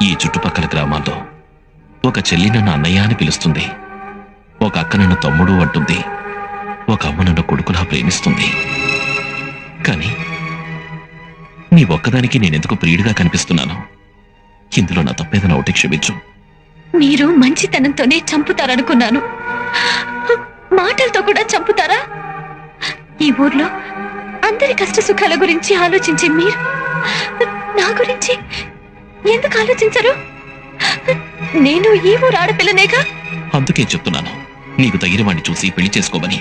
ఈ చుట్టుపక్కల గ్రామాల్లో ఒక చెల్లి నన్ను అన్నయ్య అని పిలుస్తుంది, ఒక అక్క నన్ను తమ్ముడు అంటుంది, ఒక అమ్మ నన్ను కొడుకులా ప్రేమిస్తుంది. కానీ నీ ఒక్కదానికి నేనెందుకు ప్రియుడిగా కనిపిస్తున్నాను? ఇందులో నా తప్పేదైనా ఒకటి క్షమించు. మీరు మంచితనంతోనే చంపుతారనుకున్నాను, మాటలతో కూడా చంపుతారా? ఈ ఊర్లో అందరి కష్ట సుఖాల గురించి ఆలోచించి మీరు నా గురించి ఎందుకు ఆలోచించరు? నేను ఈ ఊరు ఆడపిల్లనేగా. అందుకే చెప్తున్నాను, నీకు తగిన వాణ్ణి చూసి పెళ్లి చేసుకోమని.